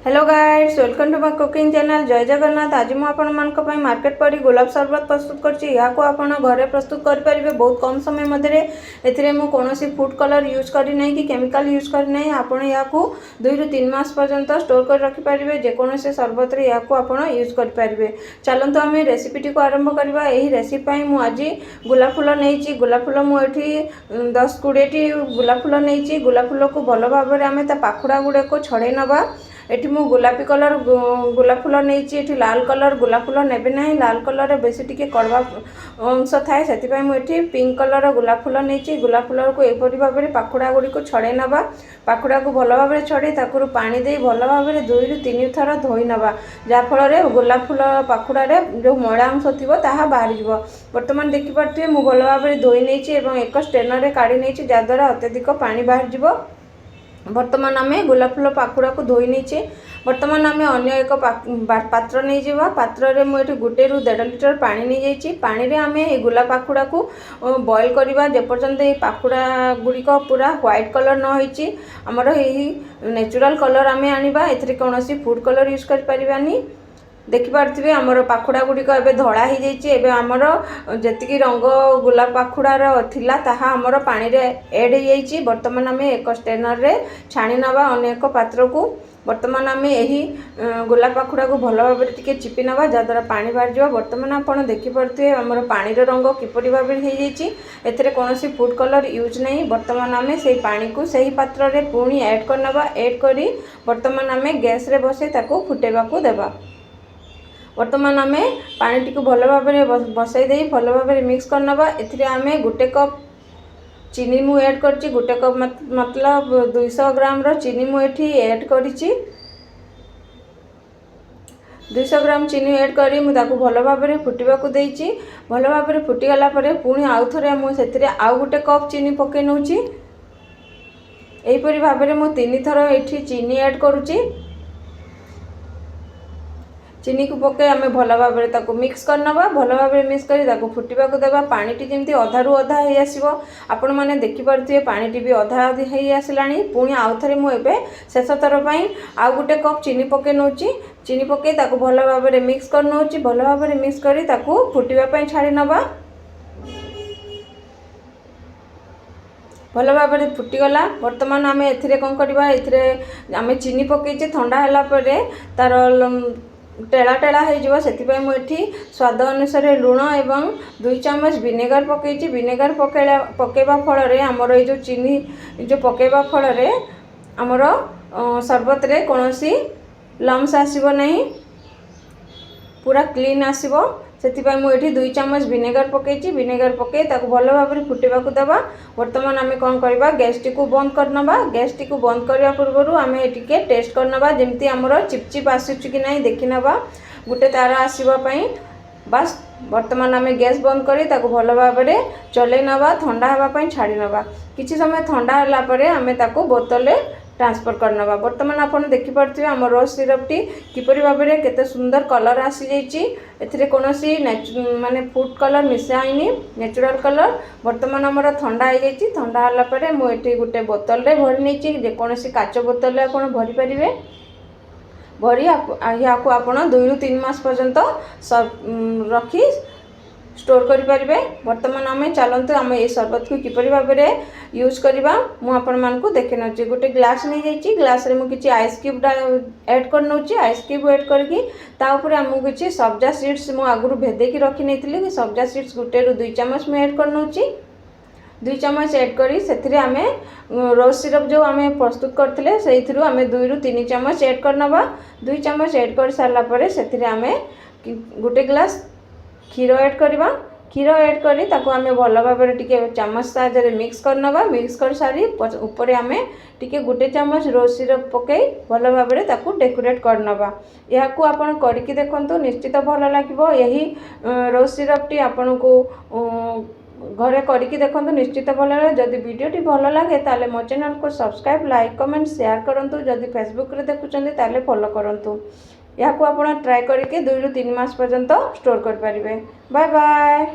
Hello guys, welcome to my cooking channel. Jai Jagannath. आज मुझे आपण मार्केट पड़ी गुलाब शरबत प्रस्तुत करछि। याको आपण घरे प्रस्तुत कर परिबे बहुत कम समय मध्य। एथिरे मु कोनोसी फूड कलर यूज करी नै कि केमिकल यूज करी नै। आपण याको 2 रु 3 मास पर्यंत स्टोर कर रखि परिबे। जे कोनोसी शरबत रे याको आपण यूज कर परिबे। चलंतु आमे रेसिपीटी को आरंभ करबा। एही रेसिपी पई मु आज गुलाब फूल नैछि। गुलाब फूल मु एठी 10-20 टी गुलाब फूल नैछि। गुलाब फूल को भलो भाबरे आमे ता पाखुडा गुडे को छडे नबा। एठी मु गुलाबी कलर गुलाब फूल नहीं। एठी लाल कलर गुलाब फूल नेबे नहीं। लाल कलर बेसी टिके कड़वा अंश थाए से मुझे पिंक कलर गुलाब फूल नहीं। गुलाब फूल को एपरी भाव में पाखुड़ा गुड़ी को छड़े नवा। पाखुड़ा को भल भाव छड़े ताकू पानी दे भल भाव में 2 रु 3 थर धोई नवा। जहाँफल गोलाप फूल पाखुड़े जो मैला अंश थी बाहर जा। बर्तमान देखिपे मुझे भल भाव में धोई नहीं एक स्ट्रेनर काढ़ी नहीं जहाँद्वारा अत्यधिक पानी बाहर जा। बर्तमान आम गोलाप फूल पाखुड़ा को धोई नहीं। बर्तमान आम अन्य एक पात्र नहीं जावा। पात्र रे मुझे 1 रु 1.5 लिटर पानी नहीं जाइए। पानी रे आम ये गोलाप पाखुड़ा को बॉयल करवा जेपर्यंत ये पाखुड़ा गुड़िक पूरा व्हाइट कलर न होइछि। हमर यही नेचुरल कलर आम आनिबा। एथिरे कोनोसी फूड कलर यूज कर परिबानी। देखिपे आमर पाखुड़ा गुड़िक एबे धड़ा हो जाइए। आमर जी रंग गोलाप पाखुड़ार थिला ताहा आमर पानी रे एड हो जाइए। बर्तमान आम एक स्ट्रेनर रे छाणी नवा अन्य एक पात्र को। बर्तमान आम यही गोलाप पाखुड़ा को भल भाव में टिके चिपी नवा जहाँद्वारा पानी बाहर जा। बर्तमान आपड़ देखिपे आमर पानीर रंग किपरि भाव में हो जाइए। एथिरे कोनोसी फूड कलर यूज नहीं। बर्तमान आम से पानी को सही पात्र रे पुणी ऐड करनवा। ऐड करी बर्तमान आम गैस रे बसे ताको फुटेबा को देबा। बर्तमान आम पानी टी भल भाव में बसई दे भल भाव में मिक्स करनवा। एथिरे आम 1 कप चीनी मु ऐड करछि। 1 कप मतलब 200 ग्राम रो चीनी मु एठी ऐड करिछि। 200 ग्राम चीनी ऐड करी मु ताकू भल भाव में फुटवा को देइछि। भल भाव में फुटी गला परे पुणी आउ थरे मु सेथिरे आउ 1 कप चीनी पके नउछि। एहीपरि भाव में मु 3 थर एठी चीनी ऐड करूछि। चीनी को पके आम भल भाव में मिक्स करनवा। भल भाव में मिक्स करी फुटवा को देवा। पानी टी जमी अधा रु अधा हो आसो। आपण मैंने देखिपे पानी टी भी अधा अधी हो आसलानी। पुणी आउ थे मुझे शेष थर पर आउ 1 कप चीनी पके नउछि। चीनी पके भल भाव में मिक्स कर नउछि। भल भाव में मिक्स करी फुटवा छाड़ी नवा। भल भाव में फुटीगला। बर्तमान आम एथिरे कौन करवा। एथिरे आम चीनी पकईचे थंडा है तार टेला टेला हो से स्वाद अनुसार लुण एवं 2 चम्मच विनेगर पकईची। विनेगर पकेबा फल आमर ये जो चीनी जो पकेबा फल आमर शरबत रे कोनोसी लम्स आसीबो नहीं। पूरा क्लीन आसीबो। से मुझे 2 चम्मच विनेगर पकईची। विनेगर पकई भल भाव में फुटेबा को देवा। बर्तमान आम कौन करवा गैस टी को बंद करनवा। गैस टी को बंद करने पूर्व आम टिके टेस्ट करनवा जमती आमर चिपचिप आसुची कि नहीं देखी नवा। गोटे तार आसवाई बस। बर्तमान आम गैस बंद करी भल भाव में चले नवा। ठंडा होगापी छाड़ी नवा। किछि समय ठंडा होला आम बोतल ट्रांसफर करनवा। बर्तमान आप देखिपे आम रोज सिरप टी किपरि भाव में केते सुंदर कलर आसी जाइछि। एथिरे कोनोसी माने फूड कलर मिसाइनी नेचुरल कलर। बर्तमान आमर ठंडा हो जाइछि। ठंडा होला परे मु एठी गुटे बोतल रे भरि नेछि। जे कोनोसी काच बोतल रे आपण भरि परिबे। भरि या को आपण 2 रु 3 मास पर्यंत रखी स्टोर करि परिबे। बर्तमान आम चलतु आम ये शरबत को किपरि भाव में यूज करवा मु आपण मानकु देखे नउछि। गोटे ग्लास नहीं जाइछि। ग्लास रे मु किछि आइस क्यूब ऐड कर नउछि। आइस क्यूब ऐड करके ता ऊपर आमु किछि सब्जा सीड्स मु आगुरु भेदे की रखी नैथिली कि सब्जा सीड्स 1 रु 2 चम्मच में ऐड कर नउछि। 2 चम्मच ऐड करी सेथिरे आमे रोज सिरप जो आमे प्रस्तुत करथिले सेइथिरु आमे 2 रु 3 चम्मच ऐड करनवा। 2 चम्मच ऐड कर सारला परे सेथिरे आमे गोटे ग्लास क्षीर ऐड करवा। क्षीर ऐड करी ताको आमे भल भाव में टिके चम्मच साहाय्य मिक्स करनवा। मिक्स कर सारी ऊपर आमे टिके 1 चम्मच रोज सिरप पकई भल भाव में ताको डेकोरेट करनवा। या को आपण करके देखंतु निश्चित भल लागिबो। यही रोज सिरप टी आपण को घरे करके देखंतु निश्चित भल लागे। जदि वीडियोटी भल लागे ताले मो चैनल को सब्सक्राइब लाइक कमेंट शेयर करंतु। जदि फेसबुक रे देखुचंदी ताले फॉलो करंतु। या को आपण ट्राई करके 2 रु 3 मास पर्यंत स्टोर कर परिबे। Bye bye.